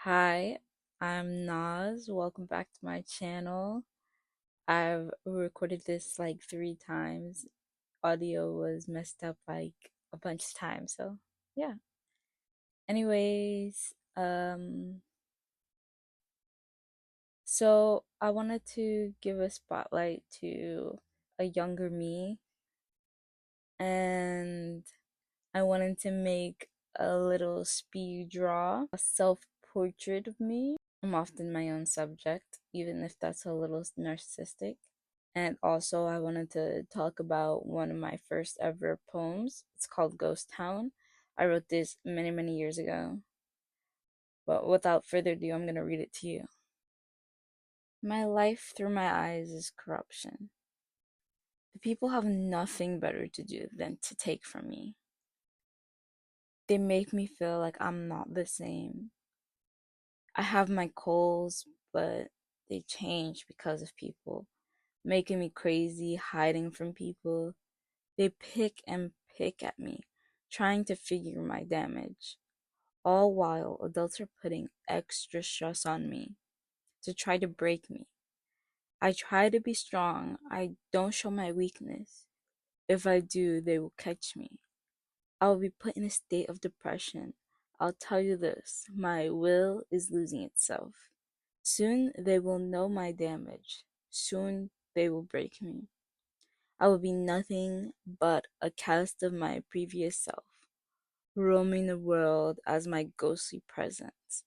Hi, I'm Naz. Welcome back to my channel. I've recorded this like 3 times. Audio was messed up like a bunch of times, so yeah. Anyways, so I wanted to give a spotlight to a younger me, and I wanted to make a little speed draw, a self-portrait of me. I'm often my own subject, even if that's a little narcissistic. And also, I wanted to talk about one of my first ever poems. It's called Ghost Town. I wrote this many, many years ago. But without further ado, I'm going to read it to you. My life through my eyes is corruption. The people have nothing better to do than to take from me. They make me feel like I'm not the same. I have my goals, but they change because of people, making me crazy, hiding from people. They pick and pick at me, trying to figure my damage, all while adults are putting extra stress on me to try to break me. I try to be strong. I don't show my weakness. If I do, they will catch me. I will be put in a state of depression. I'll tell you this, my will is losing itself. Soon they will know my damage. Soon they will break me. I will be nothing but a cast of my previous self, roaming the world as my ghostly presence.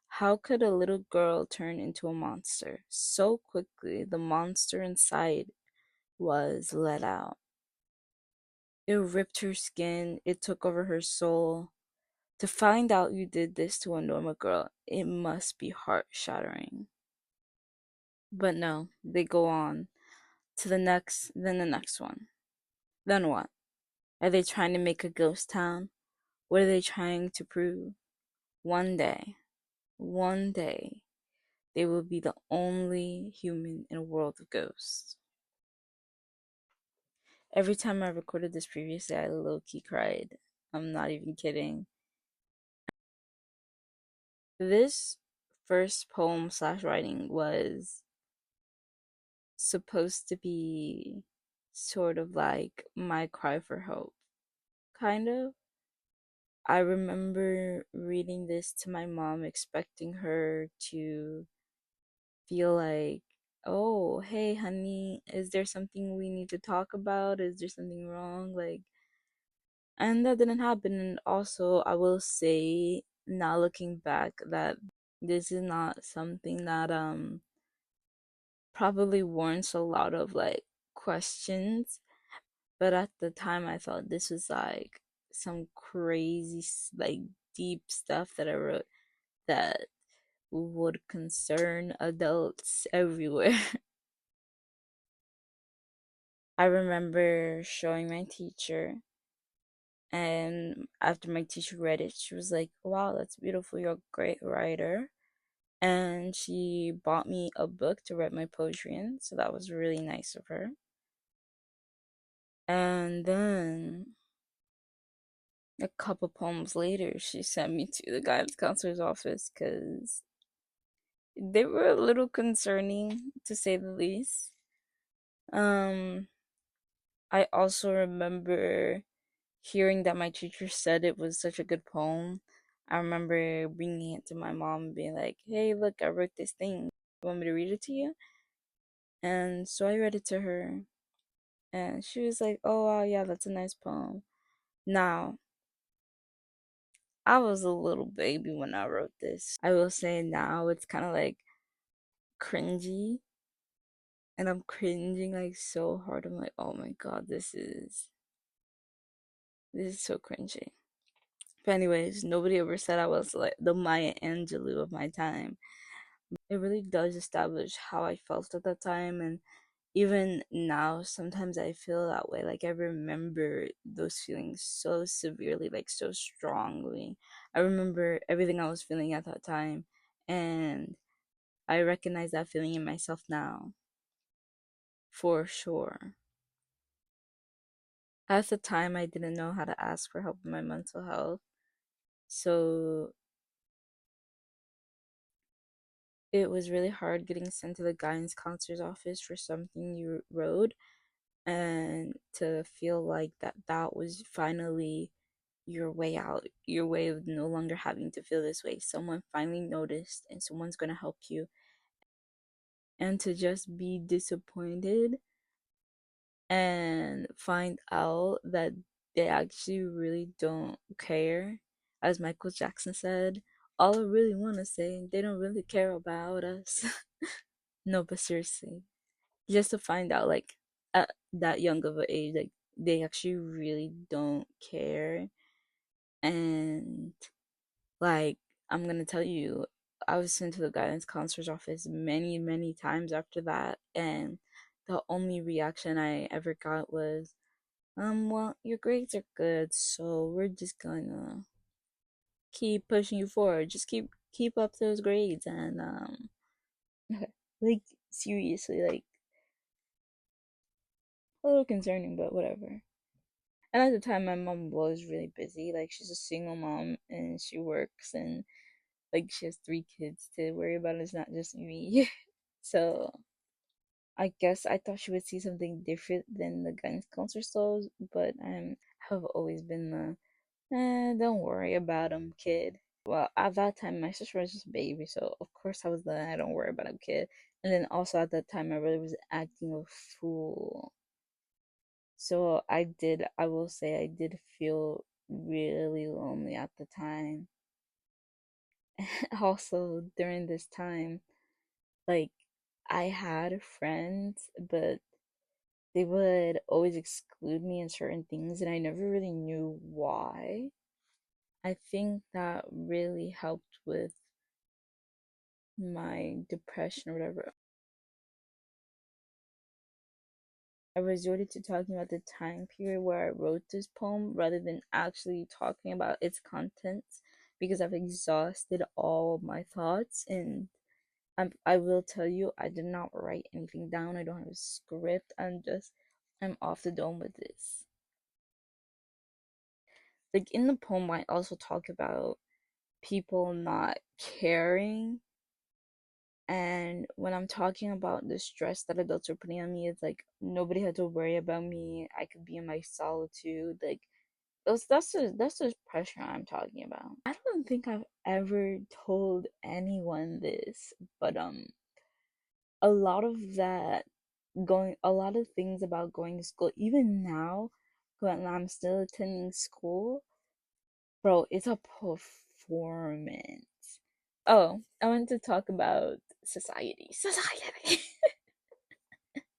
How could a little girl turn into a monster? So quickly, the monster inside was let out. It ripped her skin, it took over her soul. To find out you did this to a normal girl, it must be heart shattering. But no, they go on to the next, then the next one. Then what? Are they trying to make a ghost town? What are they trying to prove? One day, they will be the only human in a world of ghosts. Every time I recorded this previously, I low key cried. I'm not even kidding. This first poem slash writing was supposed to be sort of like my cry for help, kind of. I remember reading this to my mom, expecting her to feel like, oh, hey, honey, is there something we need to talk about? Is there something wrong? Like, and that didn't happen. And also, I will say, now looking back, that this is not something that probably warrants a lot of like questions. But at the time, I thought this was like some crazy, like deep stuff that I wrote that would concern adults everywhere. I remember showing my teacher, and after my teacher read it, she was like, "Wow, that's beautiful. You're a great writer." And she bought me a book to write my poetry in, so that was really nice of her. And then a couple poems later, she sent me to the guidance counselor's office because they were a little concerning, to say the least. Um, I also remember hearing that my teacher said it was such a good poem. I remember bringing it to my mom and being like, "Hey, look, I wrote this thing. You want me to read it to you?" And so I read it to her, and she was like, "Oh, wow, yeah, that's a nice poem." Now, I was a little baby when I wrote this. I will say now it's kind of like cringy, and I'm cringing like so hard. I'm like, "Oh my God, this is so cringy." But anyways, nobody ever said I was like the Maya Angelou of my time. It really does establish how I felt at that time, and even now sometimes I feel that way. Like I remember those feelings so severely, like so strongly. I remember everything I was feeling at that time, and I recognize that feeling in myself now, for sure. At the time, I didn't know how to ask for help with my mental health, so it was really hard getting sent to the guidance counselor's office for something you wrote, and to feel like that was finally your way out, your way of no longer having to feel this way. Someone finally noticed and someone's going to help you. And to just be disappointed and find out that they actually really don't care. As Michael Jackson said, all I really want to say, they don't really care about us. No, but seriously, just to find out, like, at that young of an age, like, they actually really don't care. And, like, I'm gonna tell you, I was sent to the guidance counselor's office many, many times after that, and the only reaction I ever got was, well, your grades are good, so we're just gonna keep pushing you forward. Just keep up those grades, and like, seriously, like, a little concerning, but whatever. And at the time, my mom was really busy. Like, she's a single mom and she works, and like, she has three kids to worry about. It's not just me. So I guess I thought she would see something different than the guidance counselor saw, but have always been the don't worry about him, kid. Well, at that time, my sister was just a baby, so of course I was the I don't worry about him, kid. And then also at that time, my brother was acting a fool. So I will say, I did feel really lonely at the time. Also, during this time, like, I had friends, but they would always exclude me in certain things, and I never really knew why. I think that really helped with my depression or whatever. I resorted to talking about the time period where I wrote this poem rather than actually talking about its contents, because I've exhausted all of my thoughts. And I will tell you, I did not write anything down. I don't have a script. I'm off the dome with this. Like, in the poem, I also talk about people not caring. And when I'm talking about the stress that adults are putting on me, it's like nobody had to worry about me. I could be in my solitude. Like, that's the pressure I'm talking about. I don't think I've ever told anyone this, but a lot of that a lot of things about going to school, even now, when I'm still attending school, bro, it's a performance. Oh, I want to talk about society. Society.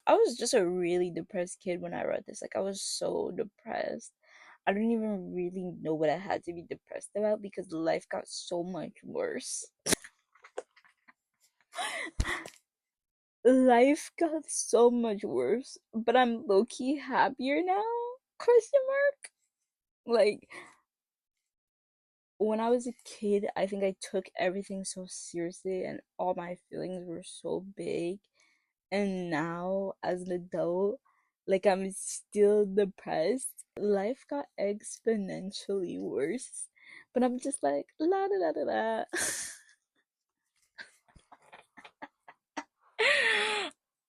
I was just a really depressed kid when I read this. Like, I was so depressed. I don't even really know what I had to be depressed about because life got so much worse. Life got so much worse, but I'm low key happier now? Question mark. Like, when I was a kid, I think I took everything so seriously and all my feelings were so big. And now, as an adult, like, I'm still depressed. Life got exponentially worse. But I'm just like, la da da da da.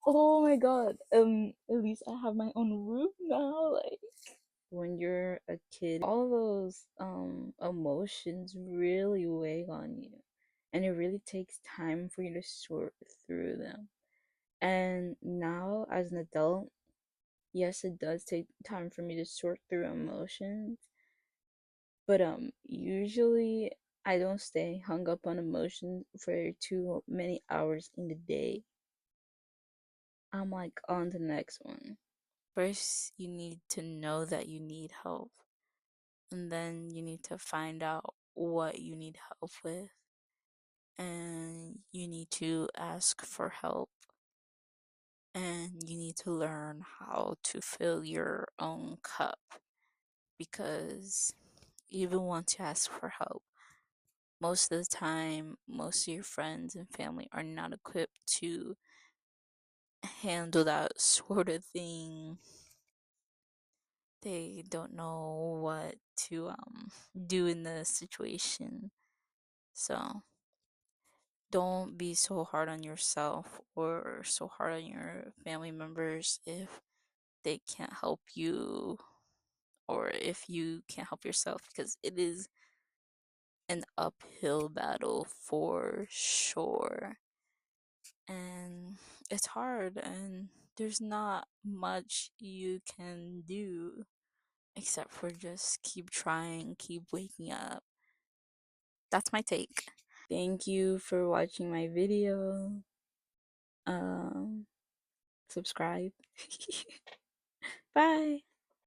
Oh my god. At least I have my own room now. Like, when you're a kid, all those emotions really weigh on you, and it really takes time for you to sort through them. And now, as an adult, yes, it does take time for me to sort through emotions, but usually I don't stay hung up on emotions for too many hours in the day. I'm like on the next one. First, you need to know that you need help, and then you need to find out what you need help with, and you need to ask for help, and you need to learn how to fill your own cup, because even once you ask for help, most of the time, most of your friends and family are not equipped to handle that sort of thing. They don't know what to do in the situation. So don't be so hard on yourself or so hard on your family members if they can't help you or if you can't help yourself, because it is an uphill battle for sure. And it's hard, and there's not much you can do except for just keep trying, keep waking up. That's my take. Thank you for watching my video. Um, subscribe. Bye.